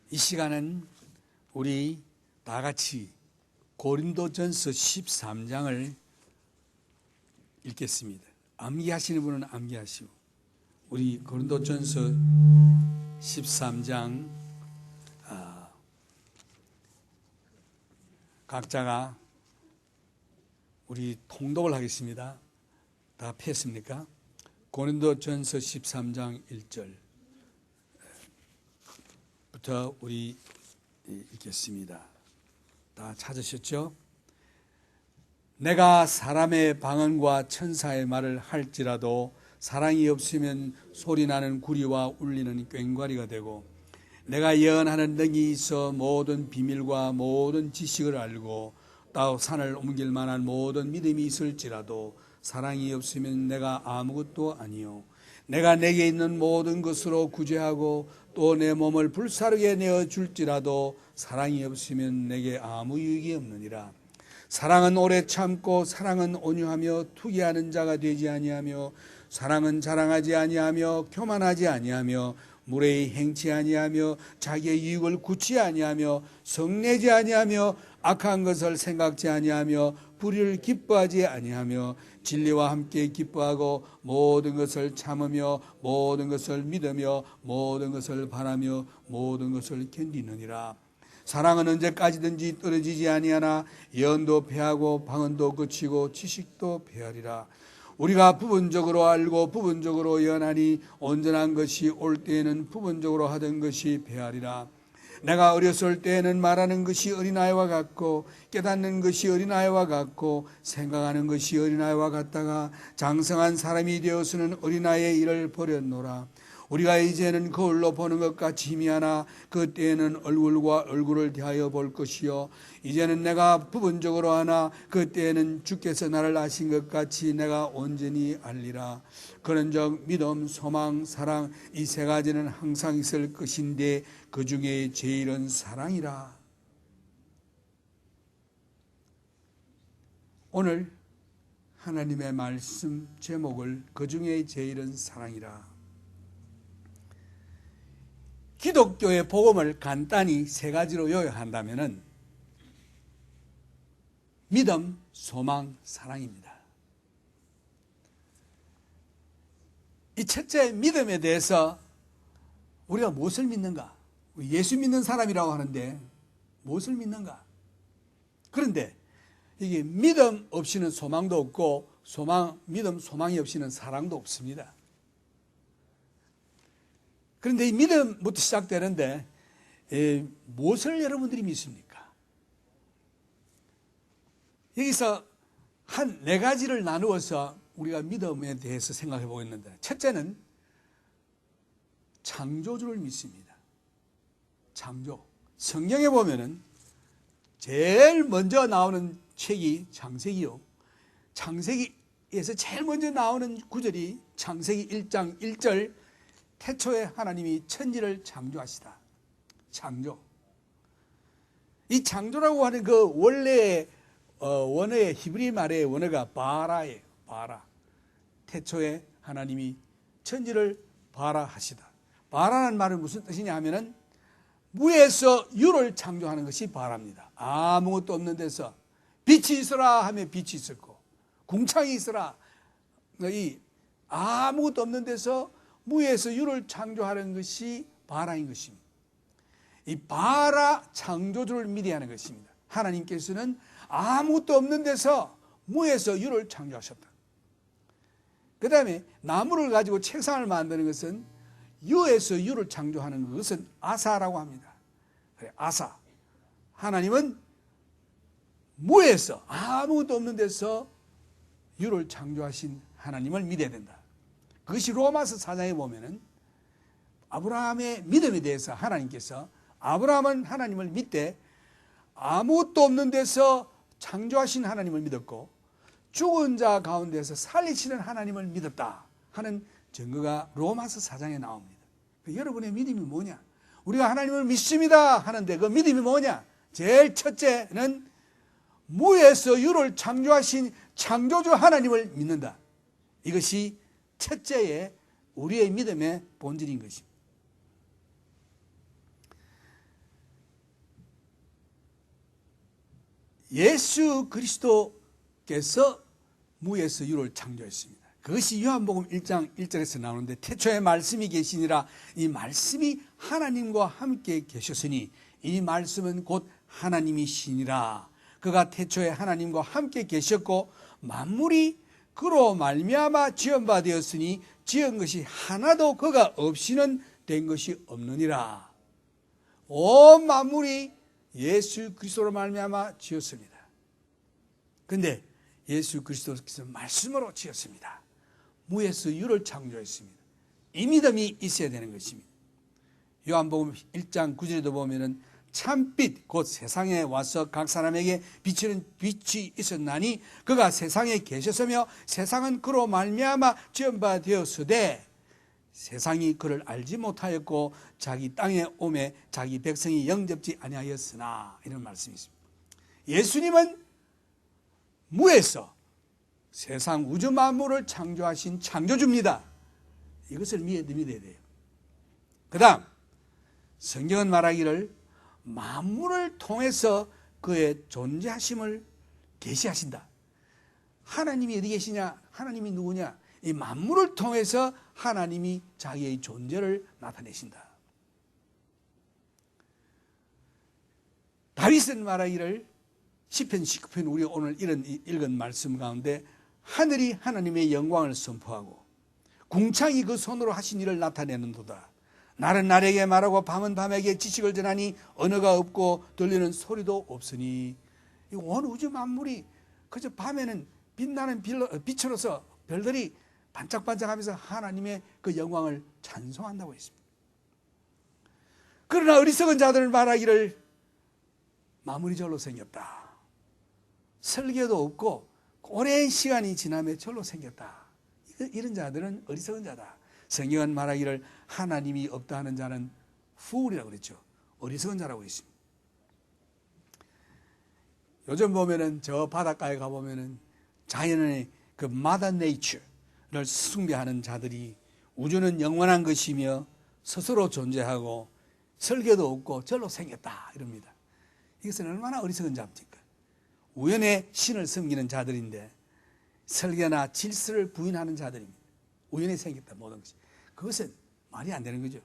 이 시간은 우리 다 같이 고린도전서 13장을 읽겠습니다. 암기하시는 분은 암기하시고, 우리 고린도전서 13장 각자가 우리 통독을 하겠습니다. 다 폈습니까? 고린도전서 13장 1절부터 우리 읽겠습니다. 다 찾으셨죠? 내가 사람의 방언과 천사의 말을 할지라도 사랑이 없으면 소리나는 구리와 울리는 꽹과리가 되고, 내가 예언하는 능이 있어 모든 비밀과 모든 지식을 알고 또 산을 옮길 만한 모든 믿음이 있을지라도 사랑이 없으면 내가 아무것도 아니요, 내가 내게 있는 모든 것으로 구제하고 또 내 몸을 불사르게 내어줄지라도 사랑이 없으면 내게 아무 유익이 없느니라. 사랑은 오래 참고 사랑은 온유하며 투기하는 자가 되지 아니하며, 사랑은 자랑하지 아니하며 교만하지 아니하며 무례히 행치 아니하며 자기의 이익을 굳지 아니하며 성내지 아니하며 악한 것을 생각지 아니하며 불의를 기뻐하지 아니하며 진리와 함께 기뻐하고 모든 것을 참으며 모든 것을 믿으며 모든 것을 바라며 모든 것을 견디느니라. 사랑은 언제까지든지 떨어지지 아니하나 예언도 패하고 방언도 그치고 지식도 패하리라. 우리가 부분적으로 알고 부분적으로 예언하니 온전한 것이 올 때에는 부분적으로 하던 것이 패하리라. 내가 어렸을 때에는 말하는 것이 어린아이와 같고 깨닫는 것이 어린아이와 같고 생각하는 것이 어린아이와 같다가 장성한 사람이 되어서는 어린아이의 일을 버렸노라. 우리가 이제는 거울로 보는 것 같이 희미하나 그때에는 얼굴과 얼굴을 대하여 볼 것이요, 이제는 내가 부분적으로 하나 그때에는 주께서 나를 아신 것 같이 내가 온전히 알리라. 그런즉 믿음, 소망, 사랑 이 세 가지는 항상 있을 것인데 그 중에 제일은 사랑이라. 오늘 하나님의 말씀 제목을 그 중에 제일은 사랑이라. 기독교의 복음을 간단히 세 가지로 요약한다면 믿음, 소망, 사랑입니다. 이 첫째 믿음에 대해서 우리가 무엇을 믿는가? 예수 믿는 사람이라고 하는데 무엇을 믿는가? 그런데 이게 믿음 없이는 소망도 없고 믿음, 소망이 없이는 사랑도 없습니다. 그런데 이 믿음부터 시작되는데 무엇을 여러분들이 믿습니까? 여기서 한 네 가지를 나누어서 우리가 믿음에 대해서 생각해 보겠는데, 첫째는 창조주를 믿습니다. 창조. 성경에 보면은 제일 먼저 나오는 책이 창세기요. 창세기에서 제일 먼저 나오는 구절이 창세기 1장 1절, 태초에 하나님이 천지를 창조하시다. 창조. 이 창조라고 하는 그 원래의 원어의 히브리 말의 원어가 바라예요. 바라. 태초에 하나님이 천지를 바라하시다. 바라는 말은 무슨 뜻이냐 하면은 무에서 유를 창조하는 것이 바랍니다. 아무것도 없는 데서 빛이 있으라 하면 빛이 있었고, 궁창이 있으라, 이 아무것도 없는 데서 무에서 유를 창조하는 것이 바라인 것입니다. 이 바라 창조주를 믿어야 하는 것입니다. 하나님께서는 아무것도 없는 데서 무에서 유를 창조하셨다. 그 다음에 나무를 가지고 책상을 만드는 것은 유에서 유를 창조하는 것은 아사라고 합니다. 아사. 하나님은 무에서 아무것도 없는 데서 유를 창조하신 하나님을 믿어야 된다. 그것이 로마서 4장에 보면은 아브라함의 믿음에 대해서 하나님께서, 아브라함은 하나님을 믿되 아무것도 없는 데서 창조하신 하나님을 믿었고 죽은 자 가운데서 살리시는 하나님을 믿었다 하는 증거가 로마서 4장에 나옵니다. 여러분의 믿음이 뭐냐? 우리가 하나님을 믿습니다 하는데 그 믿음이 뭐냐? 제일 첫째는 무에서 유를 창조하신 창조주 하나님을 믿는다. 이것이 첫째의 우리의 믿음의 본질인 것입니다. 예수 그리스도께서 무에서 유를 창조했습니다. 그것이 요한복음 1장 1절에서 나오는데 태초에 말씀이 계시니라. 이 말씀이 하나님과 함께 계셨으니 이 말씀은 곧 하나님이시니라. 그가 태초에 하나님과 함께 계셨고 만물이 그로 말미암아 지은 바 되었으니 지은 것이 하나도 그가 없이는 된 것이 없느니라. 온 만물이 예수 그리스도로 말미암아 지었습니다. 그런데 예수 그리스도께서 말씀으로 지었습니다. 무에서 유를 창조했습니다. 이 믿음이 있어야 되는 것입니다. 요한복음 1장 9절에도 보면은 참빛 곧 세상에 와서 각 사람에게 비치는 빛이 있었나니 그가 세상에 계셨으며 세상은 그로 말미암아 지은 바 되었으되 세상이 그를 알지 못하였고 자기 땅에 오매 자기 백성이 영접지 아니하였으나, 이런 말씀이 있습니다. 예수님은 무에서 세상 우주 만물을 창조하신 창조주입니다. 이것을 믿어야 돼요. 그 다음 성경은 말하기를 만물을 통해서 그의 존재하심을 계시하신다. 하나님이 어디 계시냐? 하나님이 누구냐? 이 만물을 통해서 하나님이 자기의 존재를 나타내신다. 다윗은 말하기를 시편 19편 우리 오늘 읽은 말씀 가운데 하늘이 하나님의 영광을 선포하고 궁창이 그 손으로 하신 일을 나타내는도다. 날은 날에게 말하고 밤은 밤에게 지식을 전하니 언어가 없고 들리는 소리도 없으니. 온 우주 만물이 그저 밤에는 빛나는 빛으로서 별들이 반짝반짝하면서 하나님의 그 영광을 찬송한다고 했습니다. 그러나 어리석은 자들은 말하기를 만물이 절로 생겼다. 설계도 없고 오랜 시간이 지나며 절로 생겼다. 이런 자들은 어리석은 자다. 성경은 말하기를 하나님이 없다 하는 자는 fool이라고 그랬죠. 어리석은 자라고 했습니다. 요즘 보면은 저 바닷가에 가보면은 자연의 그 mother nature를 숭배하는 자들이 우주는 영원한 것이며 스스로 존재하고 설계도 없고 절로 생겼다 이럽니다. 이것은 얼마나 어리석은 자입니까? 우연의 신을 섬기는 자들인데 설계나 질서를 부인하는 자들입니다. 우연히 생겼다 모든 것이. 그것은 말이 안 되는 거죠.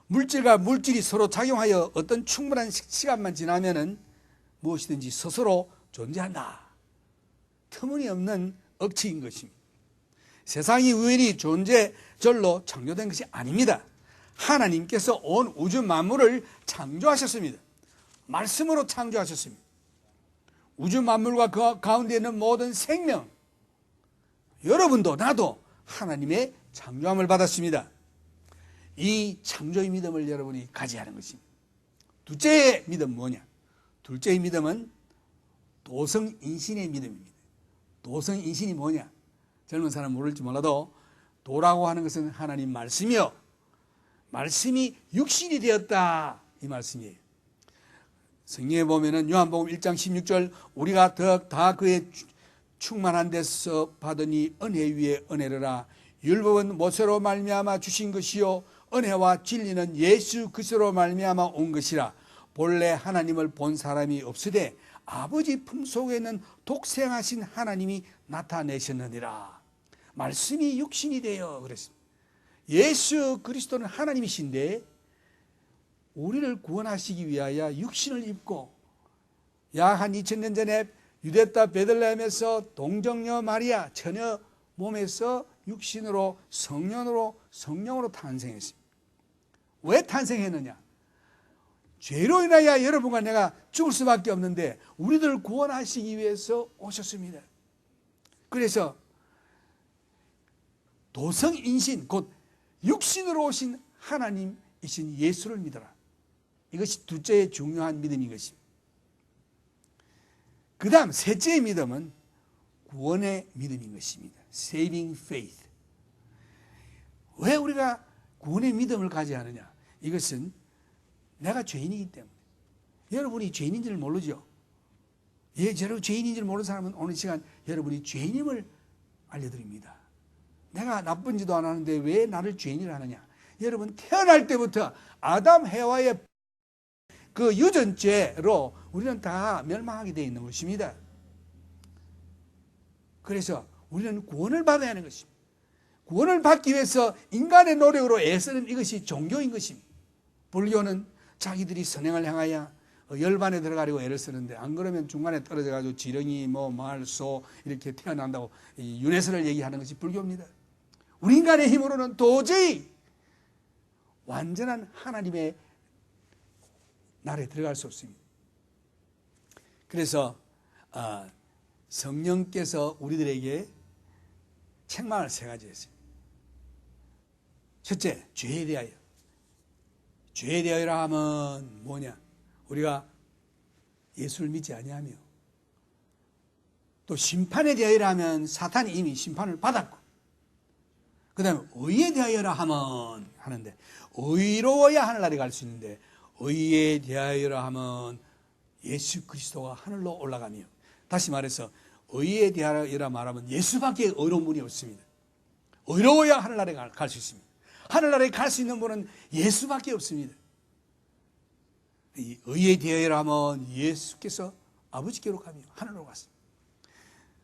물질과 물질이 서로 작용하여 어떤 충분한 시간만 지나면은 무엇이든지 스스로 존재한다. 터무니없는 억측인 것입니다. 세상이 우연히 존재절로 창조된 것이 아닙니다. 하나님께서 온 우주 만물을 창조하셨습니다. 말씀으로 창조하셨습니다. 우주 만물과 그 가운데 있는 모든 생명, 여러분도 나도 하나님의 창조함을 받았습니다. 이 창조의 믿음을 여러분이 가져야 하는 것입니다. 둘째의 믿음 뭐냐? 둘째의 믿음은 도성인신의 믿음입니다. 도성인신이 뭐냐? 젊은 사람 모를지 몰라도 도라고 하는 것은 하나님 말씀이요, 말씀이 육신이 되었다 이 말씀이에요. 성경에 보면은 요한복음 1장 16절 우리가 다 그의 충만한 데서 받으니 은혜 위에 은혜로라. 율법은 모세로 말미암아 주신 것이요 은혜와 진리는 예수 그리스도로 말미암아 온 것이라. 본래 하나님을 본 사람이 없으되 아버지 품속에 있는 독생하신 하나님이 나타내셨느니라. 말씀이 육신이 되어 그랬습니다. 예수 그리스도는 하나님이신데 우리를 구원하시기 위하여 육신을 입고 약 한 2000년 전에 유대 땅 베들레헴에서 동정녀 마리아 처녀 몸에서 육신으로 성령으로 탄생했습니다. 왜 탄생했느냐? 죄로 인하여 여러분과 내가 죽을 수밖에 없는데 우리들을 구원하시기 위해서 오셨습니다. 그래서 도성인신 곧 육신으로 오신 하나님이신 예수를 믿어라. 이것이 둘째의 중요한 믿음인 것입니다. 그 다음 셋째의 믿음은 구원의 믿음인 것입니다. Saving faith. 왜 우리가 구원의 믿음을 가져야 하느냐? 이것은 내가 죄인이기 때문에. 여러분이 죄인인 줄 모르죠? 여러분 죄인인 줄 모르는 사람은 오늘 시간 여러분이 죄인임을 알려드립니다. 내가 나쁜 짓도 안 하는데 왜 나를 죄인이라 하느냐? 여러분 태어날 때부터 아담 해와의 그 유전죄로 우리는 다 멸망하게 되어 있는 것입니다. 그래서 우리는 구원을 받아야 하는 것입니다. 구원을 받기 위해서 인간의 노력으로 애쓰는 이것이 종교인 것입니다. 불교는 자기들이 선행을 향하여 열반에 들어가려고 애를 쓰는데, 안 그러면 중간에 떨어져가지고 지렁이, 말, 소 이렇게 태어난다고 윤회설을 얘기하는 것이 불교입니다. 우리 인간의 힘으로는 도저히 완전한 하나님의 나라에 들어갈 수 없습니다. 그래서 성령께서 우리들에게 책망을 세 가지 했어요. 첫째, 죄에 대하여. 죄에 대하여라 하면 뭐냐? 우리가 예수를 믿지 아니하며, 또 심판에 대하여라 하면 사탄이 이미 심판을 받았고, 그 다음에 의에 대하여라 하면 하는데, 의로워야 하늘나라에 갈 수 있는데, 의에 대하여라 하면 예수 그리스도가 하늘로 올라가며, 다시 말해서 의에 대하여라 말하면 예수밖에 의로운 분이 없습니다. 의로워야 하늘나라에 갈 수 있습니다. 하늘나라에 갈 수 있는 분은 예수밖에 없습니다. 이 의에 대하여라 하면 예수께서 아버지께로 가며 하늘로 갔습니다.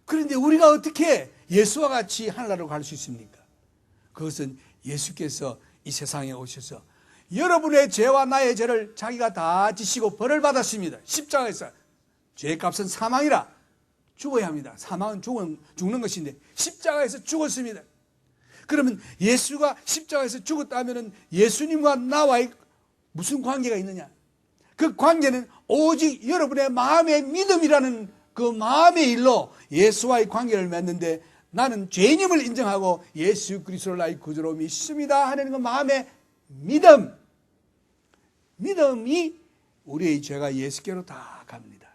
그런데 우리가 어떻게 예수와 같이 하늘나라로 갈 수 있습니까? 그것은 예수께서 이 세상에 오셔서 여러분의 죄와 나의 죄를 자기가 다 지시고 벌을 받았습니다. 십자가에서. 죄의 값은 사망이라. 죽어야 합니다. 사망은 죽는 것인데 십자가에서 죽었습니다. 그러면 예수가 십자가에서 죽었다면 예수님과 나와의 무슨 관계가 있느냐? 그 관계는 오직 여러분의 마음의 믿음이라는 그 마음의 일로 예수와의 관계를 맺는데, 나는 죄인임을 인정하고 예수 그리스도를 나의 구주로 믿습니다 하는 그 마음의 믿음이 우리의 죄가 예수께로 다 갑니다.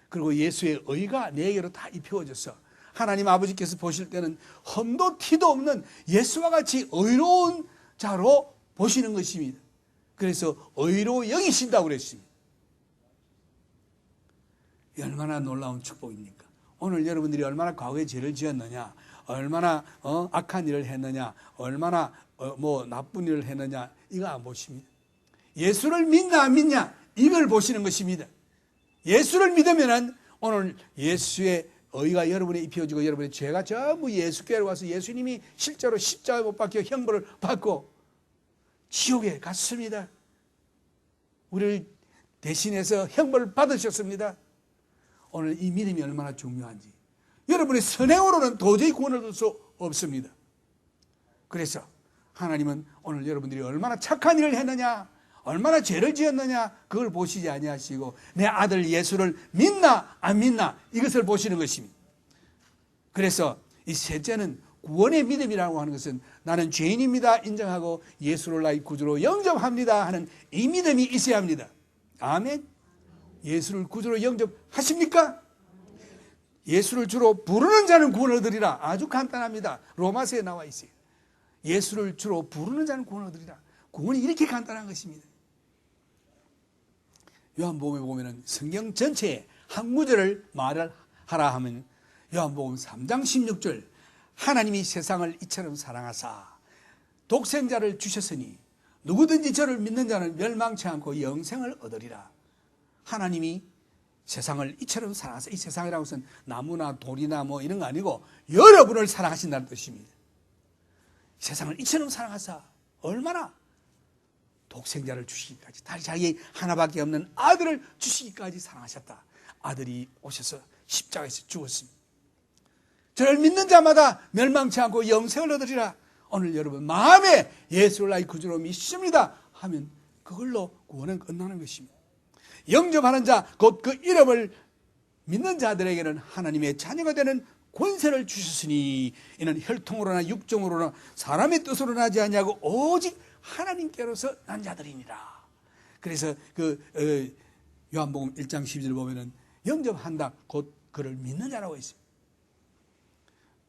그리고 예수의 의가 내게로 다 입혀져서 하나님 아버지께서 보실 때는 흠도 티도 없는 예수와 같이 의로운 자로 보시는 것입니다. 그래서 의로 여기신다고 그랬습니다. 얼마나 놀라운 축복입니까? 오늘 여러분들이 얼마나 과거에 죄를 지었느냐, 얼마나 악한 일을 했느냐, 얼마나 나쁜 일을 했느냐, 이거 안 보십니다. 예수를 믿나 안 믿냐, 이걸 보시는 것입니다. 예수를 믿으면은 오늘 예수의 의가 여러분에 입혀지고 여러분의 죄가 전부 예수께로 와서 예수님이 실제로 십자가에 못 박혀 형벌을 받고 지옥에 갔습니다. 우리를 대신해서 형벌을 받으셨습니다. 오늘 이 믿음이 얼마나 중요한지, 여러분의 선행으로는 도저히 구원을 얻을 수 없습니다. 그래서 하나님은 오늘 여러분들이 얼마나 착한 일을 했느냐, 얼마나 죄를 지었느냐, 그걸 보시지 아니하시고 내 아들 예수를 믿나 안 믿나, 이것을 보시는 것입니다. 그래서 이 셋째는 구원의 믿음이라고 하는 것은 나는 죄인입니다 인정하고 예수를 나의 구주로 영접합니다 하는 이 믿음이 있어야 합니다. 아멘. 예수를 구주로 영접하십니까? 예수를 주로 부르는 자는 구원을 얻으리라. 아주 간단합니다. 로마서에 나와 있어요. 예수를 주로 부르는 자는 구원을 얻으리라. 구원이 이렇게 간단한 것입니다. 요한복음에 보면은 성경 전체에 한 구절을 말을 하라 하면 요한복음 3장 16절, 하나님이 세상을 이처럼 사랑하사 독생자를 주셨으니 누구든지 저를 믿는 자는 멸망치 않고 영생을 얻으리라. 하나님이 세상을 이처럼 사랑하사, 이 세상이라는 것은 나무나 돌이나 이런 거 아니고 여러분을 사랑하신다는 뜻입니다. 세상을 이처럼 사랑하사, 얼마나? 독생자를 주시기까지, 자기 하나밖에 없는 아들을 주시기까지 사랑하셨다. 아들이 오셔서 십자가에서 죽었습니다. 저를 믿는 자마다 멸망치 않고 영생을 얻으리라. 오늘 여러분 마음에 예수를 나의 구주로 믿습니다 하면 그걸로 구원은 끝나는 것입니다. 영접하는 자, 곧 그 이름을 믿는 자들에게는 하나님의 자녀가 되는 권세를 주셨으니 이는 혈통으로나 육정으로나 사람의 뜻으로 나지 아니하고 오직 하나님께로서 난 자들이니라. 그래서 요한복음 1장 12절 보면은 영접한다, 곧 그를 믿는 자라고 있습니다.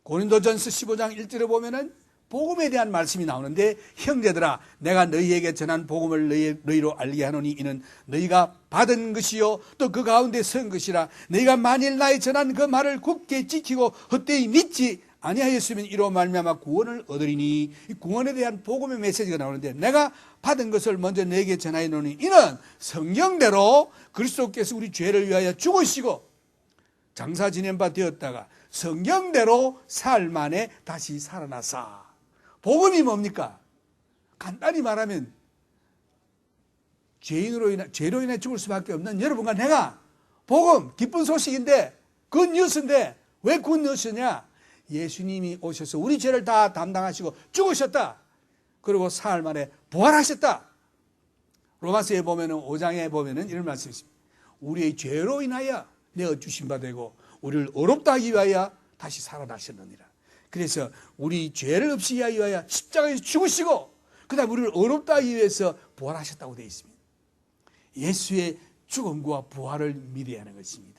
고린도전서 15장 1절에 보면은 복음에 대한 말씀이 나오는데, 형제들아 내가 너희에게 전한 복음을 너희로 알게 하노니 이는 너희가 받은 것이요 또 그 가운데 선 것이라. 너희가 만일 나의 전한 그 말을 굳게 지키고 헛되이 믿지 아니하였으면 이로 말미암아 구원을 얻으리니, 이 구원에 대한 복음의 메시지가 나오는데, 내가 받은 것을 먼저 내게 전하여 놓으니 이는 성경대로 그리스도께서 우리 죄를 위하여 죽으시고 장사 지낸 바 되었다가 성경대로 사흘 만에 다시 살아나사. 복음이 뭡니까? 간단히 말하면 죄로 인해 죽을 수밖에 없는 여러분과 내가, 복음, 기쁜 소식인데, 굿뉴스인데, 왜 굿뉴스냐? 예수님이 오셔서 우리 죄를 다 담당하시고 죽으셨다. 그리고 사흘 만에 부활하셨다. 로마서에 보면은 5장에 보면은 이런 말씀이 있습니다. 우리의 죄로 인하여 내어 주신 바 되고 우리를 의롭다 하기 위하여 다시 살아나셨느니라. 그래서 우리 죄를 없이 하기 위하여 십자가에서 죽으시고 그다음 우리를 의롭다 하기 위해서 부활하셨다고 되어 있습니다. 예수의 죽음과 부활을 믿어야 하는 것입니다.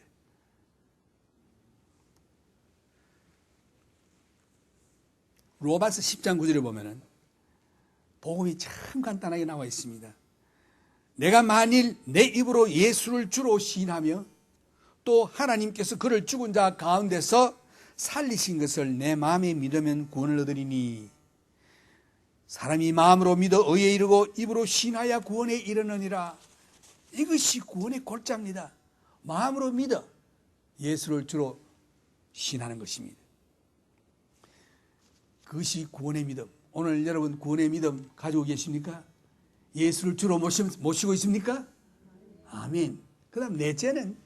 로마서 10장 9절에 보면은 복음이 참 간단하게 나와 있습니다. 내가 만일 내 입으로 예수를 주로 시인하며 또 하나님께서 그를 죽은 자 가운데서 살리신 것을 내 마음에 믿으면 구원을 얻으리니, 사람이 마음으로 믿어 의에 이르고 입으로 시인하여 구원에 이르느니라. 이것이 구원의 골자입니다. 마음으로 믿어 예수를 주로 시인하는 것입니다. 그것이 구원의 믿음. 오늘 여러분 구원의 믿음 가지고 계십니까? 예수를 주로 모시고 있습니까? 아멘. 그 다음 넷째는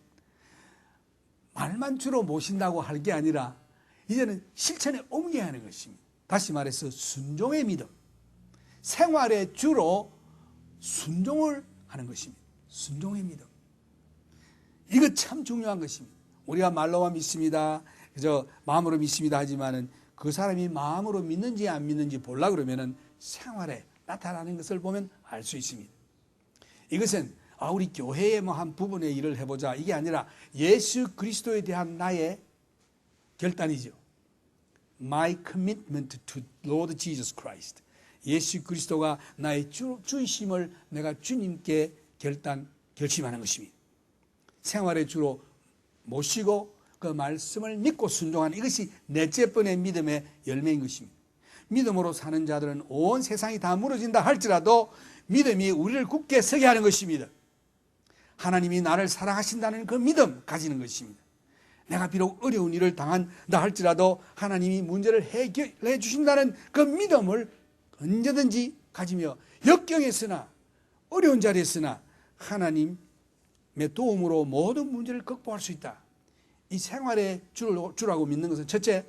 말만 주로 모신다고 할 게 아니라 이제는 실천에 옮겨야 하는 것입니다. 다시 말해서 순종의 믿음. 생활에 주로 순종을 하는 것입니다. 순종의 믿음. 이거 참 중요한 것입니다. 우리가 말로만 믿습니다, 그저 마음으로 믿습니다 하지만은 그 사람이 마음으로 믿는지 안 믿는지 보려고 그러면은 생활에 나타나는 것을 보면 알 수 있습니다. 이것은 우리 교회의 한 부분의 일을 해보자 이게 아니라 예수 그리스도에 대한 나의 결단이죠. My commitment to Lord Jesus Christ. 예수 그리스도가 나의 주이심을 내가 주님께 결심하는 것입니다. 생활의 주로 모시고 그 말씀을 믿고 순종하는, 이것이 넷째 번의 믿음의 열매인 것입니다. 믿음으로 사는 자들은 온 세상이 다 무너진다 할지라도 믿음이 우리를 굳게 서게 하는 것입니다. 하나님이 나를 사랑하신다는 그 믿음 가지는 것입니다. 내가 비록 어려운 일을 당한다 할지라도 하나님이 문제를 해결해 주신다는 그 믿음을 언제든지 가지며 역경에서나 어려운 자리에서나 하나님의 도움으로 모든 문제를 극복할 수 있다. 이 생활의 주라고 믿는 것은 첫째,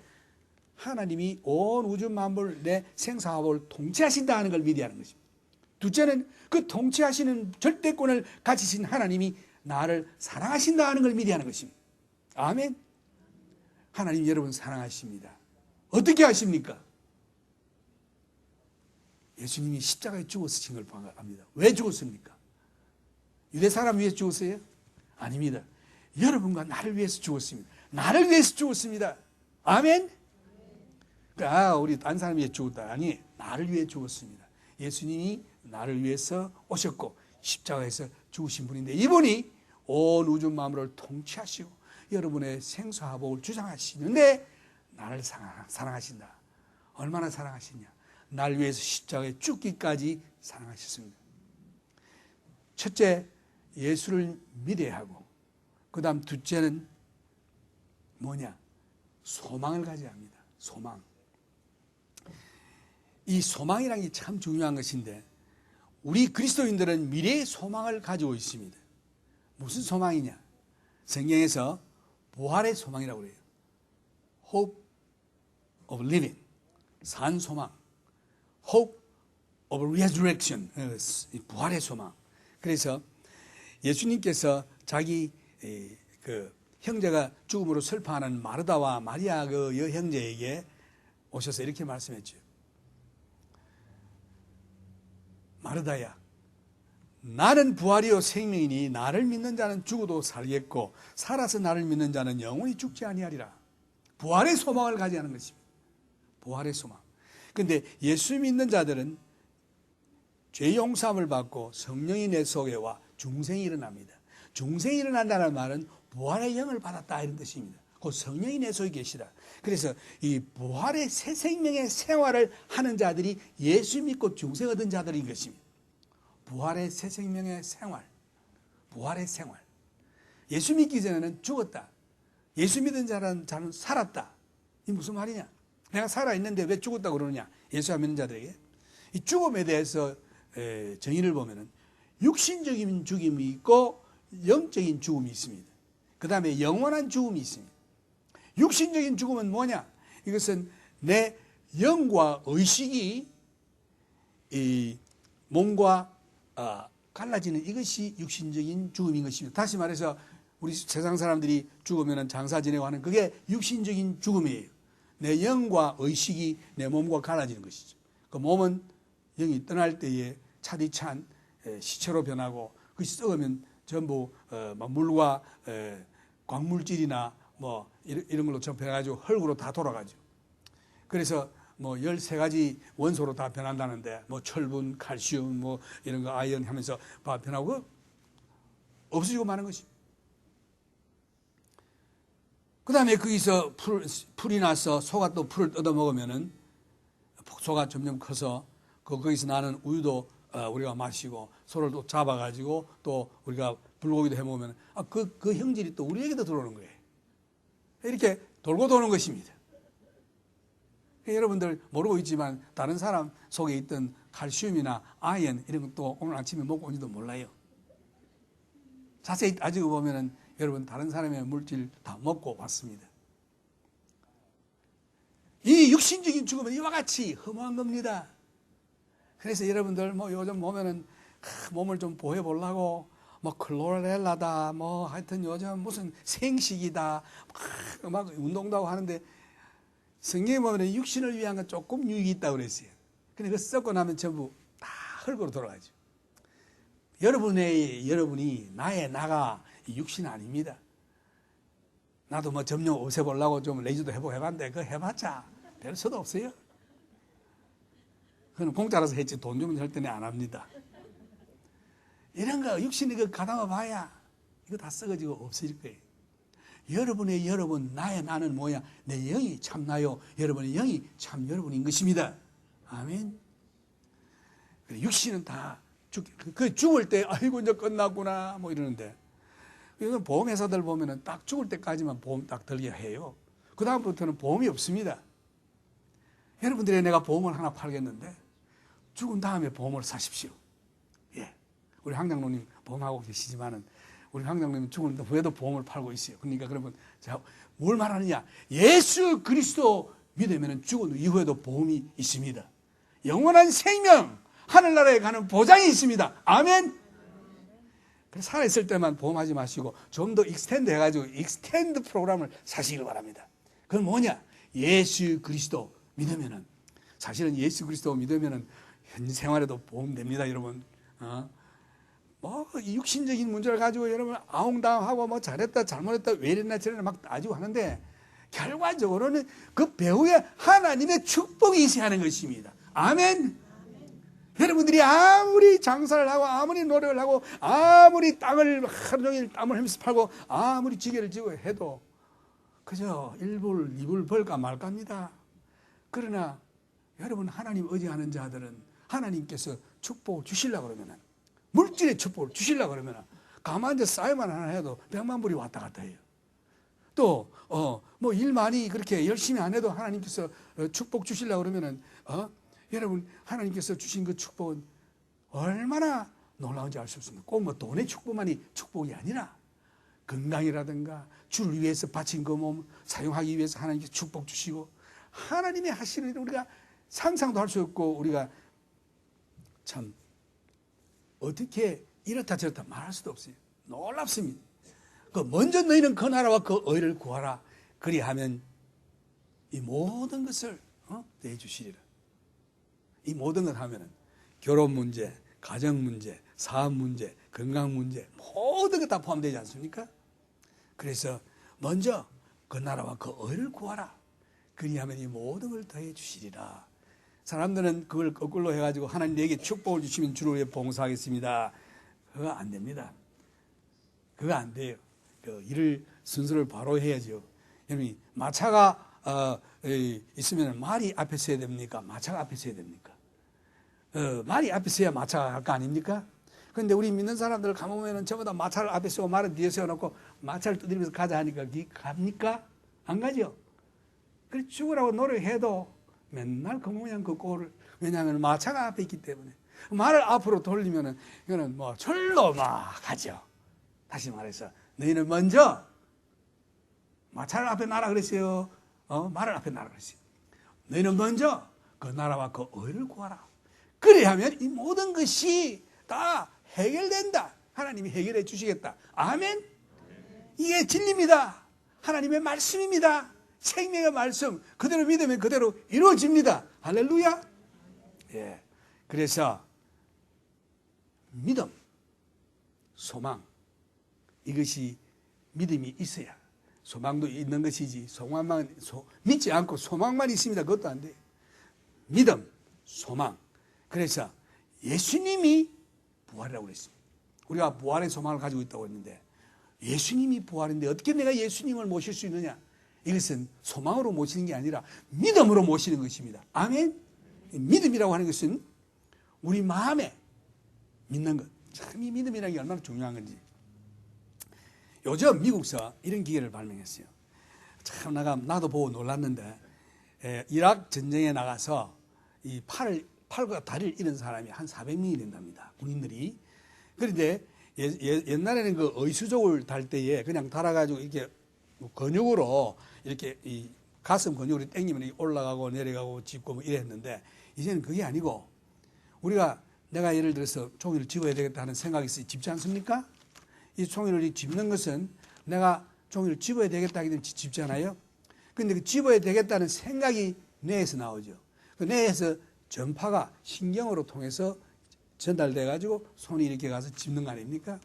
하나님이 온 우주 만물 내 생사화복을 통치하신다 하는 걸 믿어야 하는 것입니다. 둘째는 그 통치하시는 절대권을 가지신 하나님이 나를 사랑하신다 하는 걸 믿어야 하는 것입니다. 아멘. 하나님 여러분 사랑하십니다. 어떻게 하십니까? 예수님이 십자가에 죽으신 걸 압니다. 왜 죽었습니까? 유대 사람 위해서 죽었어요? 아닙니다. 여러분과 나를 위해서 죽었습니다. 나를 위해서 죽었습니다. 아멘. 우리 딴 사람 위해 죽었다. 아니, 나를 위해 죽었습니다. 예수님이 나를 위해서 오셨고 십자가에서 죽으신 분인데, 이분이 온 우주 만물을 통치하시고 여러분의 생사화복을 주장하시는데 나를 사랑하신다. 얼마나 사랑하시냐? 날 위해서 십자가에 죽기까지 사랑하셨습니다. 첫째, 예수를 믿어야 하고, 그 다음 둘째는 뭐냐? 소망을 가져야 합니다. 소망. 이 소망이라는 게 참 중요한 것인데, 우리 그리스도인들은 미래의 소망을 가지고 있습니다. 무슨 소망이냐? 성경에서 부활의 소망이라고 그래요. Hope of living. 산 소망. Hope of resurrection. 부활의 소망. 그래서 예수님께서 자기 그 형제가 죽음으로 슬퍼하는 마르다와 마리아 그 여형제에게 오셔서 이렇게 말씀했죠. 마르다야, 나는 부활이요 생명이니 나를 믿는 자는 죽어도 살겠고 살아서 나를 믿는 자는 영원히 죽지 아니하리라. 부활의 소망을 가져야 하는 것입니다. 부활의 소망. 그런데 예수 믿는 자들은 죄 용서함을 받고 성령이 내 속에 와 중생이 일어납니다. 중생이 일어난다는 말은 부활의 영을 받았다 이런 뜻입니다. 그 성령이 내 속에 계시다. 그래서 이 부활의 새 생명의 생활을 하는 자들이 예수 믿고 중생 얻은 자들인 것입니다. 부활의 새 생명의 생활, 부활의 생활. 예수 믿기 전에는 죽었다. 예수 믿은 자는 살았다. 이 무슨 말이냐? 내가 살아있는데 왜 죽었다고 그러느냐? 예수 안 믿는 자들에게. 이 죽음에 대해서 정의를 보면은 육신적인 죽음이 있고 영적인 죽음이 있습니다. 그 다음에 영원한 죽음이 있습니다. 육신적인 죽음은 뭐냐? 이것은 내 영과 의식이 이 몸과 갈라지는 이것이 육신적인 죽음인 것입니다. 다시 말해서 우리 세상 사람들이 죽으면 장사 지내고 하는 그게 육신적인 죽음이에요. 내 영과 의식이 내 몸과 갈라지는 것이죠. 그 몸은 영이 떠날 때에 차디찬 시체로 변하고 그것이 썩으면 전부 물과 광물질이나 뭐 이런 걸로 변해가지고 흙으로 다 돌아가죠. 그래서 뭐 13가지 원소로 다 변한다는데 뭐 철분, 칼슘 뭐 이런 거 아이언 하면서 다 변하고 없어지고 마는 것이. 그 다음에 거기서 풀이 나서 소가 또 풀을 뜯어 먹으면은 소가 점점 커서 거기서 나는 우유도 우리가 마시고 소를 또 잡아가지고 또 우리가 불고기도 해 먹으면 그 형질이 또 우리에게도 들어오는 거예요. 이렇게 돌고 도는 것입니다. 여러분들 모르고 있지만 다른 사람 속에 있던 칼슘이나 아연 이런 것도 오늘 아침에 먹고 온지도 몰라요. 자세히 따지고 보면은 여러분 다른 사람의 물질 다 먹고 왔습니다. 이 육신적인 죽음은 이와 같이 허무한 겁니다. 그래서 여러분들 뭐 요즘 보면은 몸을 좀 보호해 보려고 뭐 클로렐라다 뭐 하여튼 요즘 무슨 생식이다 막 운동도 하고 하는데 성경에 보면 육신을 위한 건 조금 유익이 있다고 그랬어요. 근데 그거 썩고 나면 전부 다 흙으로 돌아가죠. 여러분이 나가 육신 아닙니다. 나도 뭐 점령 없애보려고 좀 레이저도 해보고 해봤는데 그거 해봤자 별 수도 없어요. 그건 공짜라서 했지 돈 주면 절대 안 합니다. 이런 거 육신이 그 가담아 봐야 이거 다 썩어지고 없어질 거예요. 여러분 나의 나는 뭐야? 내 영이 참 나요. 여러분의 영이 참 여러분인 것입니다. 아멘. 육신은 다 죽을 때 아이고 이제 끝났구나 뭐 이러는데 이건 보험회사들 보면은 딱 죽을 때까지만 보험 딱 들게 해요. 그 다음부터는 보험이 없습니다. 여러분들이 내가 보험을 하나 팔겠는데 죽은 다음에 보험을 사십시오. 예, 우리 황장로님 보험하고 계시지만은 우리 황장로님 죽은 후에도 보험을 팔고 있어요. 그러니까 그러면 자, 뭘 말하느냐? 예수 그리스도 믿으면 죽은 이후에도 보험이 있습니다. 영원한 생명, 하늘나라에 가는 보장이 있습니다. 아멘. 그래서 살아있을 때만 보험하지 마시고 좀 더 익스텐드 해가지고 익스텐드 프로그램을 사시길 바랍니다. 그건 뭐냐? 예수 그리스도 믿으면은 사실은 예수 그리스도 믿으면은 현 생활에도 보험됩니다, 여러분. 뭐 육신적인 문제를 가지고 여러분 아웅다웅하고 뭐 잘했다 잘못했다 왜 이랬나 저랬나 막 따지고 하는데 결과적으로는 그 배후에 하나님의 축복이 있어야 하는 것입니다. 아멘. 여러분들이 아무리 장사를 하고 아무리 노력을 하고 아무리 땅을 하루 종일 땀을 흘리면서 팔고 아무리 지게를 지고 해도 그저 1불 2불 벌까 말까입니다. 그러나 여러분 하나님 의지하는 자들은 하나님께서 축복을 주시려고 그러면은 물질의 축복을 주시려고 그러면은 가만히 쌓여만 하나 해도 100만 불이 왔다 갔다 해요. 또 뭐 일 많이 그렇게 열심히 안 해도 하나님께서 축복 주시려고 그러면은 여러분 하나님께서 주신 그 축복은 얼마나 놀라운지 알 수 없습니다. 꼭 뭐 돈의 축복만이 축복이 아니라 건강이라든가 주를 위해서 바친 그 몸 사용하기 위해서 하나님께서 축복 주시고 하나님이 하시는 일을 우리가 상상도 할 수 없고 우리가 참 어떻게 이렇다 저렇다 말할 수도 없어요. 놀랍습니다. 그 먼저 너희는 그 나라와 그 의를 구하라. 그리하면 이 모든 것을 내주시리라. 이 모든 것 하면은 결혼 문제, 가정 문제, 사업 문제, 건강 문제 모든 것 다 포함되지 않습니까? 그래서 먼저 그 나라와 그 의를 구하라. 그리하면 이 모든 걸 더해 주시리라. 사람들은 그걸 거꾸로 해가지고 하나님에게 축복을 주시면 주를 위해 봉사하겠습니다. 그거 안 됩니다. 그거 안 돼요. 그 일을 순서를 바로 해야죠. 여러분이 마차가 있으면 말이 앞에 서야 됩니까? 마차가 앞에 서야 됩니까? 말이 앞에 서야 마차가 갈 거 아닙니까? 그런데 우리 믿는 사람들 가보면은 전부 다 마차를 앞에 세우고 말은 뒤에 세워놓고 마차를 두드리면서 가자 하니까 갑니까? 안 가죠? 그래 죽으라고 노력해도 맨날 그 모양 그 꼴을, 왜냐하면 마차가 앞에 있기 때문에. 말을 앞으로 돌리면은 이거는 뭐 절로 막 가죠. 다시 말해서 너희는 먼저 마차를 앞에 놔라 그랬어요. 말을 앞에 놔라 그랬어요. 너희는 먼저 그 나라와 그 의를 구하라. 그래야 하면 이 모든 것이 다 해결된다. 하나님이 해결해 주시겠다. 아멘. 이게 진리입니다. 하나님의 말씀입니다. 생명의 말씀 그대로 믿으면 그대로 이루어집니다. 할렐루야. 예. 그래서 믿음, 소망, 이것이 믿음이 있어야 소망도 있는 것이지. 소망만 믿지 않고 소망만 있습니다. 그것도 안 돼요. 믿음, 소망. 그래서 예수님이 부활이라고 그랬습니다. 우리가 부활의 소망을 가지고 있다고 했는데 예수님이 부활인데 어떻게 내가 예수님을 모실 수 있느냐? 이것은 소망으로 모시는 게 아니라 믿음으로 모시는 것입니다. 아멘. 믿음이라고 하는 것은 우리 마음에 믿는 것. 참 이 믿음이라는 게 얼마나 중요한 건지. 요즘 미국서 이런 기계를 발명했어요. 참 나도 보고 놀랐는데 이라크 전쟁에 나가서 이 팔과 다리를 잃은 사람이 한 400명이 된답니다. 군인들이. 그런데 옛날에는 그 의수족을 달 때에 그냥 달아가지고 이렇게 근육으로 이렇게 이 가슴 근육으로 당기면 올라가고 내려가고 짚고 뭐 이랬는데 이제는 그게 아니고 내가 예를 들어서 종이를 집어야 되겠다 하는 생각이 있어요. 집지 않습니까? 이 종이를 집는 것은 내가 종이를 집어야 되겠다 하기 때문에 집잖아요. 그런데 그 집어야 되겠다는 생각이 뇌에서 나오죠. 그 뇌에서 전파가 신경으로 통해서 전달돼 가지고 손이 이렇게 가서 집는 거 아닙니까?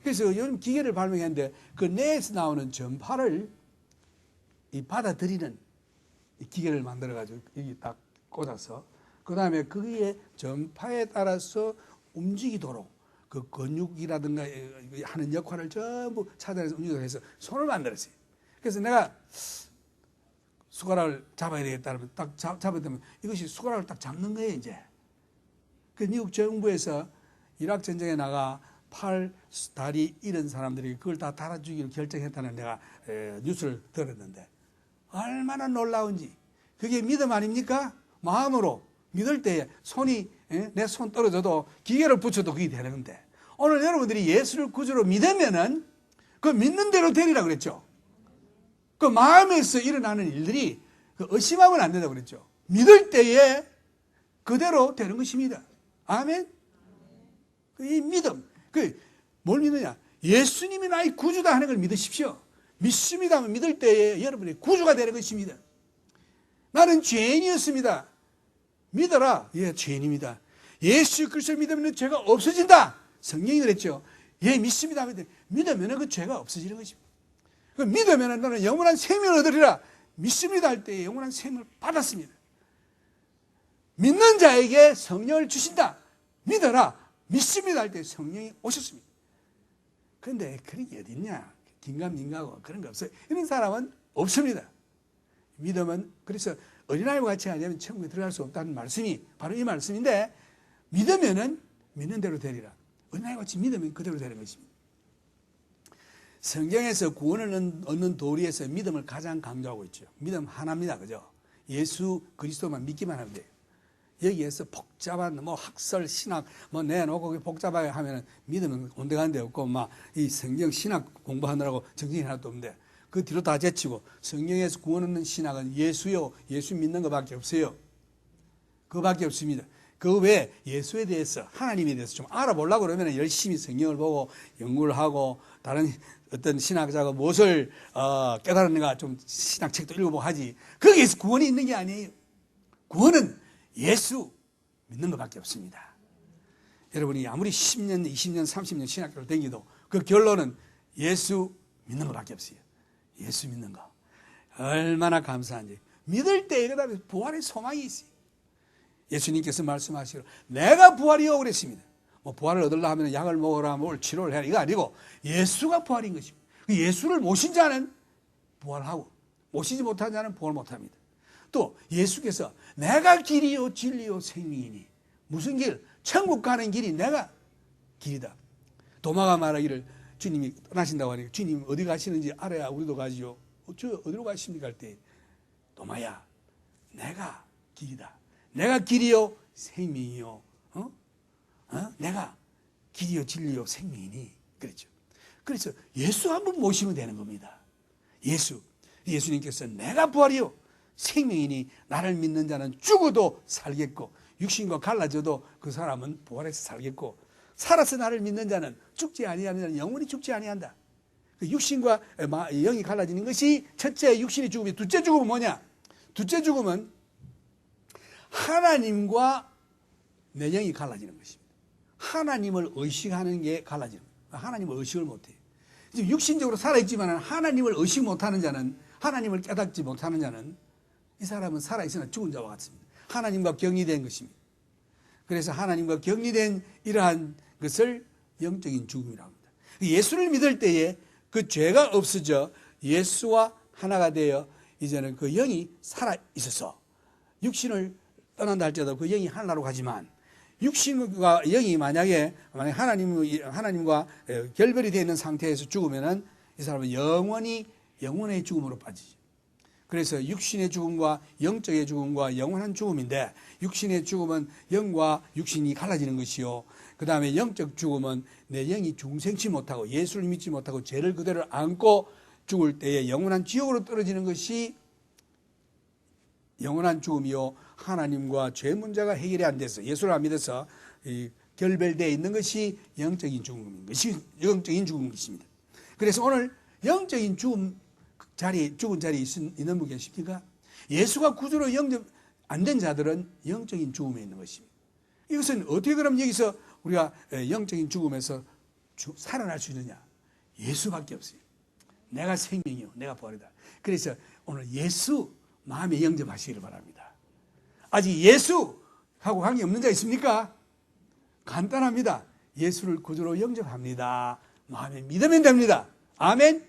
그래서 요즘 기계를 발명했는데 그 뇌에서 나오는 전파를 이 받아들이는 이 기계를 만들어 가지고 여기 딱 꽂아서 그 다음에 거기에 전파에 따라서 움직이도록 그 근육이라든가 하는 역할을 전부 찾아내서 움직이도록 해서 손을 만들었어요. 그래서 내가 숟가락을 잡아야 되겠다 하면 딱 잡아야 되면 이것이 숟가락을 딱 잡는 거예요, 이제. 그 미국 정부에서 이라크 전쟁에 나가 팔, 다리 잃은 사람들이 그걸 다 달아주기로 결정했다는 내가 뉴스를 들었는데 얼마나 놀라운지. 그게 믿음 아닙니까? 마음으로 믿을 때에 손이 내 손 떨어져도 기계를 붙여도 그게 되는 건데 오늘 여러분들이 예수를 구주로 믿으면은 그 믿는 대로 되리라 그랬죠. 그 마음에서 일어나는 일들이 그 의심하면 안 된다고 그랬죠. 믿을 때에 그대로 되는 것입니다. 아멘. 이 믿음. 뭘 믿느냐? 예수님이 나의 구주다 하는 걸 믿으십시오. 믿습니다 하면 믿을 때에 여러분의 구주가 되는 것입니다. 나는 죄인이었습니다. 믿어라. 예, 죄인입니다. 예수 그리스도를 믿으면 죄가 없어진다. 성경이 그랬죠. 예, 믿습니다. 믿으면 그 죄가 없어지는 것입니다. 믿으면 너는 영원한 생명을 얻으리라. 믿습니다 할 때 영원한 생명을 받았습니다. 믿는 자에게 성령을 주신다. 믿어라. 믿습니다 할 때 성령이 오셨습니다. 그런데 그런 게 어디 있냐? 긴가민가하고 그런 거 없어요. 이런 사람은 없습니다. 믿으면 그래서 어린아이와 같이 하냐면 천국에 들어갈 수 없다는 말씀이 바로 이 말씀인데 믿으면은 믿는 대로 되리라. 어린아이와 같이 믿으면 그대로 되는 것입니다. 성경에서 구원을 얻는 도리에서 믿음을 가장 강조하고 있죠. 믿음 하나입니다. 그죠? 예수 그리스도만 믿기만 하면 돼요. 여기에서 복잡한 학설 신학 내놓고 복잡하게 하면은 믿음은 온데간데 없고 이 성경 신학 공부하느라고 정신이 하나도 없는데 그 뒤로 다 제치고 성경에서 구원 얻는 신학은 예수요. 예수 믿는 것밖에 없어요. 그거밖에 없습니다. 그 외에 예수에 대해서 하나님에 대해서 좀 알아보려고 그러면 열심히 성경을 보고 연구를 하고 다른 어떤 신학자가 무엇을 깨달았는가 좀 신학책도 읽어보고 하지. 거기에서 구원이 있는 게 아니에요. 구원은 예수 믿는 것밖에 없습니다. 여러분이 아무리 10년, 20년, 30년 신학교를 다니도 그 결론은 예수 믿는 것밖에 없어요. 예수 믿는 거. 얼마나 감사한지. 믿을 때 그다음에 부활의 소망이 있어요. 예수님께서 말씀하시기로 내가 부활이요 그랬습니다. 부활을 얻으려 하면 약을 먹으라 뭘 치료를 해라 이거 아니고 예수가 부활인 것입니다. 예수를 모신 자는 부활하고 모시지 못한 자는 복을 못합니다. 또 예수께서 내가 길이요 진리요 생명이니, 무슨 길? 천국 가는 길이 내가 길이다. 도마가 말하기를 주님이 떠나신다고 하니까 주님 어디 가시는지 알아야 우리도 가지요. 저 어디로 가십니까? 할 때 도마야, 내가 길이다. 내가 길이요 생명이요. 내가 길이요 진리요 생명이니 그랬죠. 그래서 예수 한번 모시면 되는 겁니다. 예수님께서 내가 부활이요 생명이니 나를 믿는 자는 죽어도 살겠고 육신과 갈라져도 그 사람은 부활해서 살겠고 살아서 나를 믿는 자는 죽지 아니하는 자는 영원히 죽지 아니한다. 육신과 영이 갈라지는 것이 첫째 육신의 죽음이, 둘째 죽음은 뭐냐? 둘째 죽음은 하나님과 내 영이 갈라지는 것입니다. 하나님을 의식하는 게 갈라지는 거예요. 하나님을 의식을 못해요. 지금 육신적으로 살아있지만 하나님을 의식 못하는 자는, 하나님을 깨닫지 못하는 자는 이 사람은 살아있으나 죽은 자와 같습니다. 하나님과 격리된 것입니다. 그래서 하나님과 격리된 이러한 것을 영적인 죽음이라고 합니다. 예수를 믿을 때에 그 죄가 없어져 예수와 하나가 되어 이제는 그 영이 살아있어서 육신을 떠난다 할지라도 그 영이 하나로 가지만, 육신과 영이 만약에 하나님과 결별이 되어 있는 상태에서 죽으면은 이 사람은 영원의 죽음으로 빠지죠. 그래서 육신의 죽음과 영적의 죽음과 영원한 죽음인데, 육신의 죽음은 영과 육신이 갈라지는 것이요, 그 다음에 영적 죽음은 내 영이 중생치 못하고 예수를 믿지 못하고 죄를 그대로 안고 죽을 때에 영원한 지옥으로 떨어지는 것이 영원한 죽음이요, 하나님과 죄 문제가 해결이 안 돼서 예수를 안 믿어서 결별되어 있는 것이 영적인 죽음인 것입니다. 그래서 오늘 영적인 죽은 자리에 있는 분 계십니까? 예수가 구주로 영접 안 된 자들은 영적인 죽음에 있는 것입니다. 이것은 어떻게 그럼 여기서 우리가 영적인 죽음에서 살아날 수 있느냐? 예수밖에 없어요. 내가 생명이요, 내가 부활이다. 그래서 오늘 예수 마음에 영접하시기를 바랍니다. 아직 예수하고 관계없는 자 있습니까? 간단합니다. 예수를 구주로 영접합니다. 마음에 믿으면 됩니다. 아멘?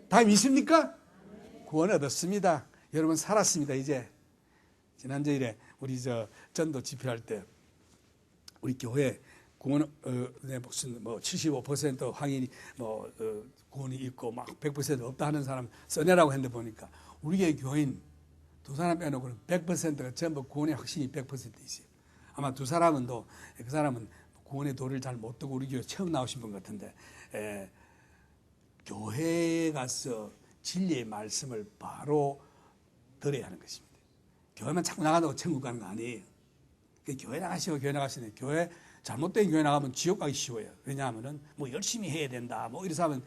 다 믿습니까? 구원 얻었습니다. 여러분 살았습니다. 이제 지난주일에 우리 전도 집회할 때 우리 교회 구원 무슨 75% 확인이 구원이 있고 막 100% 없다 하는 사람 써내라고 했는데 보니까 우리 교인 두 사람 빼놓고는 100%가 전부 구원의 확신이 100% 있어요. 아마 두 사람은 그 사람은 구원의 도를 잘 못 듣고 우리 교회 처음 나오신 분 같은데, 교회에 가서 진리의 말씀을 바로 들어야 하는 것입니다. 교회만 자꾸 나간다고 천국 가는 거 아니에요. 교회 나가시는 교회 잘못된 교회 나가면 지옥 가기 쉬워요. 왜냐하면은 열심히 해야 된다. 이래서 하면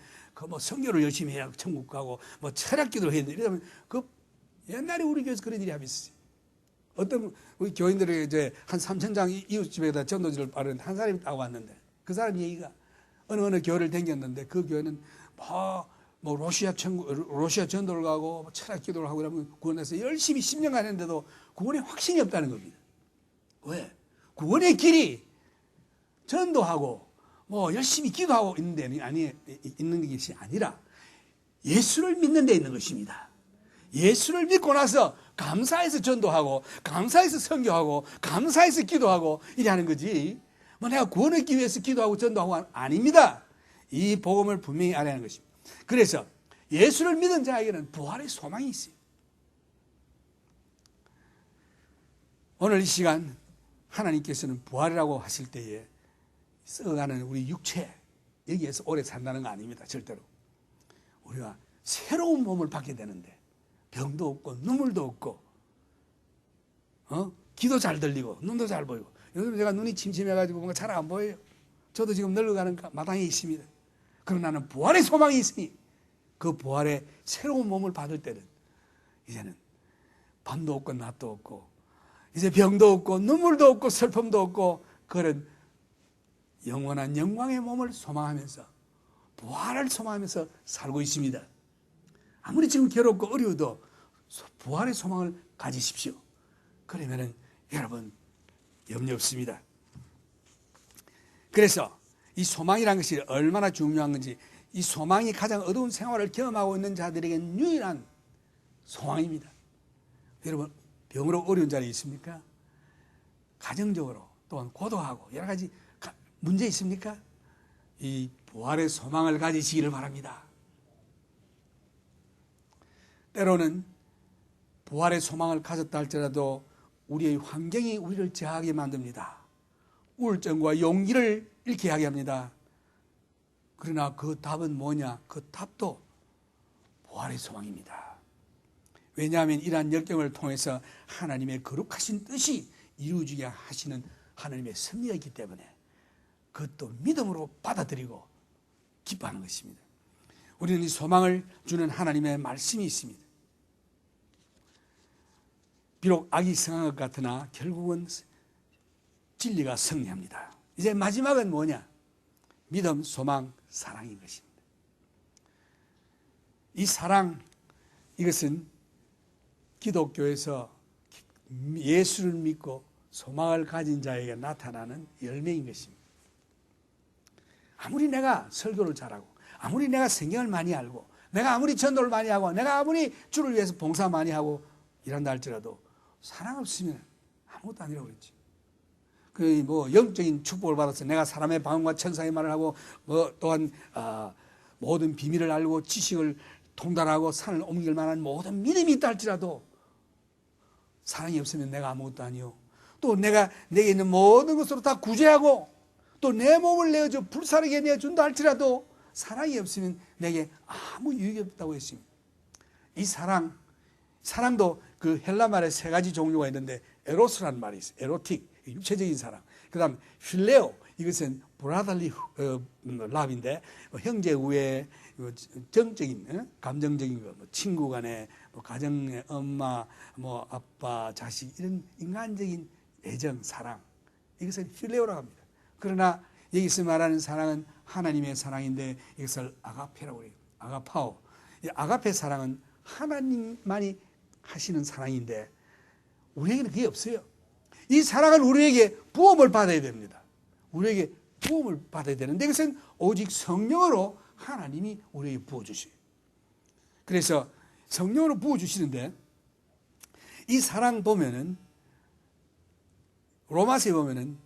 성교를 열심히 해야 천국 가고 철학 기도를 해야 된다. 이러면 옛날에 우리 교회에서 그런 일이 한번 있었어요. 어떤 우리 교인들이 이제 한 3,000장 이웃집에다 전도지를 빠른 한 사람이 따고 왔는데, 그 사람 얘기가 어느 교회를 다녔는데 그 교회는 러시아 전도를 가고 철학 기도를 하고 이러면 구원해서 열심히 10년간 했는데도 구원에 확신이 없다는 겁니다. 왜? 구원의 길이 전도하고 열심히 기도하고 있는 것이 아니라 예수를 믿는 데 있는 것입니다. 예수를 믿고 나서 감사해서 전도하고 감사해서 선교하고 감사해서 기도하고 이래 하는 거지, 내가 구원 얻기 위해서 기도하고 전도하고 아닙니다. 이 복음을 분명히 알아야 하는 것입니다. 그래서 예수를 믿은 자에게는 부활의 소망이 있어요. 오늘 이 시간 하나님께서는 부활이라고 하실 때에 썩어가는 우리 육체, 여기에서 오래 산다는 거 아닙니다. 절대로. 우리가 새로운 몸을 받게 되는데 병도 없고 눈물도 없고 귀도 잘 들리고 눈도 잘 보이고, 요즘 제가 눈이 침침해가지고 뭔가 잘 안 보여요. 저도 지금 늙어가는 마당에 있습니다. 그러나 나는 부활의 소망이 있으니 그 부활의 새로운 몸을 받을 때는 이제는 밤도 없고 낮도 없고 이제 병도 없고 눈물도 없고 슬픔도 없고 그런 영원한 영광의 몸을 소망하면서 부활을 소망하면서 살고 있습니다. 아무리 지금 괴롭고 어려워도 부활의 소망을 가지십시오. 그러면은 여러분 염려 없습니다. 그래서 이 소망이라는 것이 얼마나 중요한 건지, 이 소망이 가장 어두운 생활을 경험하고 있는 자들에게는 유일한 소망입니다. 여러분, 병으로 어려운 자리 있습니까? 가정적으로 또한 고도하고 여러 가지 문제 있습니까? 이 부활의 소망을 가지시기를 바랍니다. 때로는 부활의 소망을 가졌다 할지라도 우리의 환경이 우리를 제하게 만듭니다. 우울증과 용기를 잃게 하게 합니다. 그러나 그 답은 뭐냐? 그 답도 부활의 소망입니다. 왜냐하면 이러한 역경을 통해서 하나님의 거룩하신 뜻이 이루어지게 하시는 하나님의 섭리가 있기 때문에 그것도 믿음으로 받아들이고 기뻐하는 것입니다. 우리는 이 소망을 주는 하나님의 말씀이 있습니다. 비록 악이 성한 것 같으나 결국은 진리가 승리합니다. 이제 마지막은 뭐냐? 믿음, 소망, 사랑인 것입니다. 이 사랑, 이것은 기독교에서 예수를 믿고 소망을 가진 자에게 나타나는 열매인 것입니다. 아무리 내가 설교를 잘하고, 아무리 내가 성경을 많이 알고, 내가 아무리 전도를 많이 하고, 내가 아무리 주를 위해서 봉사 많이 하고 이란다 할지라도 사랑 없으면 아무것도 아니라고 그랬지. 영적인 축복을 받아서 내가 사람의 방언과 천사의 말을 하고, 또한 모든 비밀을 알고 지식을 통달하고 산을 옮길 만한 모든 믿음이 있다 할지라도 사랑이 없으면 내가 아무것도 아니요. 또 내가 내게 있는 모든 것으로 다 구제하고 또 내 몸을 내어줘 불사르게 내어준다 할지라도 사랑이 없으면 내게 아무 유익이 없다고 했습니다. 이 사랑도 그 헬라 말에 세 가지 종류가 있는데 에로스라는 말이 있어요. 에로틱, 육체적인 사랑. 그 다음 필레오, 이것은 브라달리 랍인데 형제 우애, 정적인 감정적인 거, 친구 간에, 가정의 엄마, 아빠, 자식 이런 인간적인 애정, 사랑, 이것을 필레오라고 합니다. 그러나 여기서 말하는 사랑은 하나님의 사랑인데 이것을 아가페라고 해요. 아가파오. 이 아가페 사랑은 하나님만이 하시는 사랑인데 우리에게는 그게 없어요. 이 사랑은 우리에게 부음을 받아야 됩니다. 우리에게 부음을 받아야 되는데 이것은 오직 성령으로 하나님이 우리에게 부어주셔요. 그래서 성령으로 부어주시는데 이 사랑 보면은 로마서에 보면은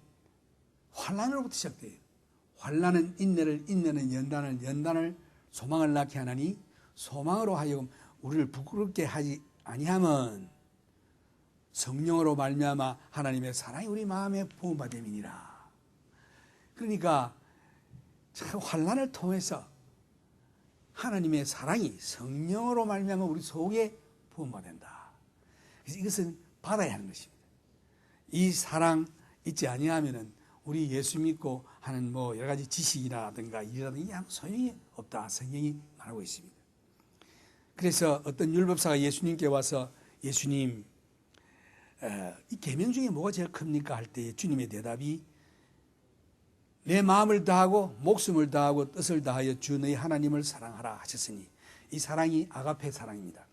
환난으로부터 시작돼요. 환난은 인내를, 인내는 연단을, 연단을 소망을 낳게 하나니 소망으로 하여금 우리를 부끄럽게 하지 아니하면 성령으로 말미암아 하나님의 사랑이 우리 마음에 부음받음이니라. 그러니까 참 환난을 통해서 하나님의 사랑이 성령으로 말미암아 우리 속에 부음받는다. 그래서 이것은 받아야 하는 것입니다. 이 사랑 있지 아니하면은 우리 예수 믿고 하는 여러 가지 지식이라든가 일이라든가 아무 소용이 없다. 성경이 말하고 있습니다. 그래서 어떤 율법사가 예수님께 와서 예수님, 이 계명 중에 뭐가 제일 큽니까? 할 때 주님의 대답이 내 마음을 다하고 목숨을 다하고 뜻을 다하여 주 너희 하나님을 사랑하라 하셨으니 이 사랑이 아가페 사랑입니다.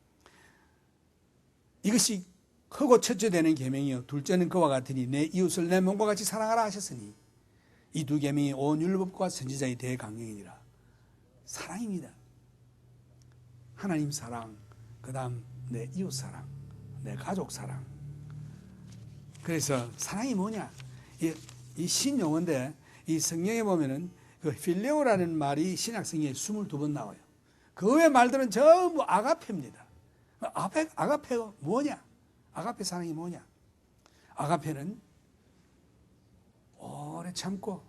이것이 크고 첫째 되는 계명이요 둘째는 그와 같으니 내 이웃을 내 몸과 같이 사랑하라 하셨으니 이 두 계명이 온 율법과 선지자의 대강령이니라. 사랑입니다. 하나님 사랑, 그 다음 내 이웃 사랑, 내 가족 사랑. 그래서 사랑이 뭐냐? 이 신용어인데 이 성경에 보면은 그 필레오라는 말이 신약성경에 22번 나와요. 그 외 말들은 전부 아가페입니다. 아가페가 뭐냐? 아가페 사랑이 뭐냐? 아가페는 오래 참고,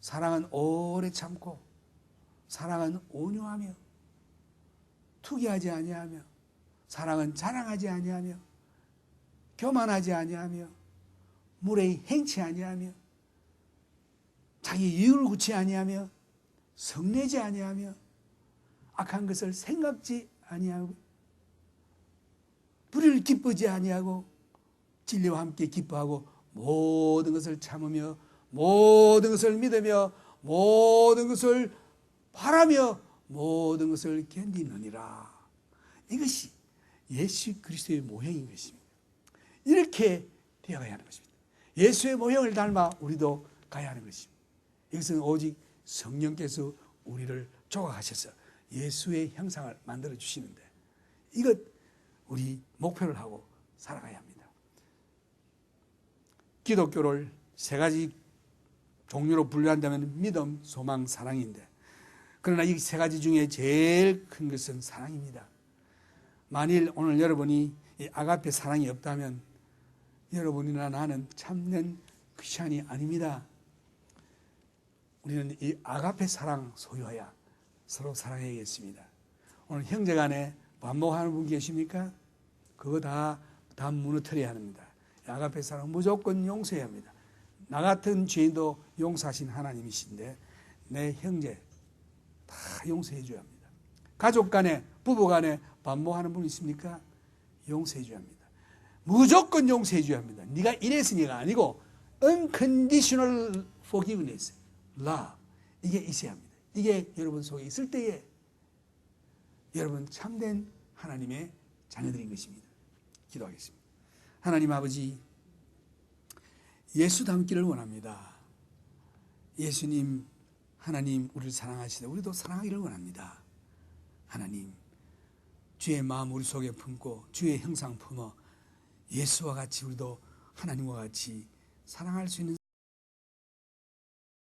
사랑은 오래 참고, 사랑은 온유하며, 투기하지 아니하며, 사랑은 자랑하지 아니하며, 교만하지 아니하며, 무례히 행치 아니하며, 자기 이익을 구치 아니하며, 성내지 아니하며, 악한 것을 생각지 아니하고, 불의를 기쁘지 아니하고 진리와 함께 기뻐하고 모든 것을 참으며 모든 것을 믿으며 모든 것을 바라며 모든 것을 견디느니라. 이것이 예수 그리스도의 모형인 것입니다. 이렇게 되어가야 하는 것입니다. 예수의 모형을 닮아 우리도 가야 하는 것입니다. 이것은 오직 성령께서 우리를 조각하셔서 예수의 형상을 만들어 주시는데 이것 우리 목표를 하고 살아가야 합니다. 기독교를 세 가지 종류로 분류한다면 믿음, 소망, 사랑인데, 그러나 이 세 가지 중에 제일 큰 것은 사랑입니다. 만일 오늘 여러분이 이 아가페 사랑이 없다면 여러분이나 나는 참된 크리스찬이 아닙니다. 우리는 이 아가페 사랑 소유하여 서로 사랑해야겠습니다. 오늘 형제간에 반복하는 분 계십니까? 그거 다 무너뜨려야 합니다. 아가페 사랑 무조건 용서해야 합니다. 나 같은 죄인도 용서하신 하나님이신데 내 형제 다 용서해 줘야 합니다. 가족 간에, 부부 간에 반복하는 분 있습니까? 용서해 줘야 합니다. 무조건 용서해 줘야 합니다. 네가 이랬으니가 아니고 unconditional forgiveness, love, 이게 있어야 합니다. 이게 여러분 속에 있을 때에 여러분 참된 하나님의 자녀들인 것입니다. 기도하겠습니다. 하나님 아버지, 예수 닮기를 원합니다. 예수님, 하나님 우리를 사랑하시되 우리도 사랑하기를 원합니다. 하나님, 주의 마음 우리 속에 품고 주의 형상 품어 예수와 같이 우리도 하나님과 같이 사랑할 수 있는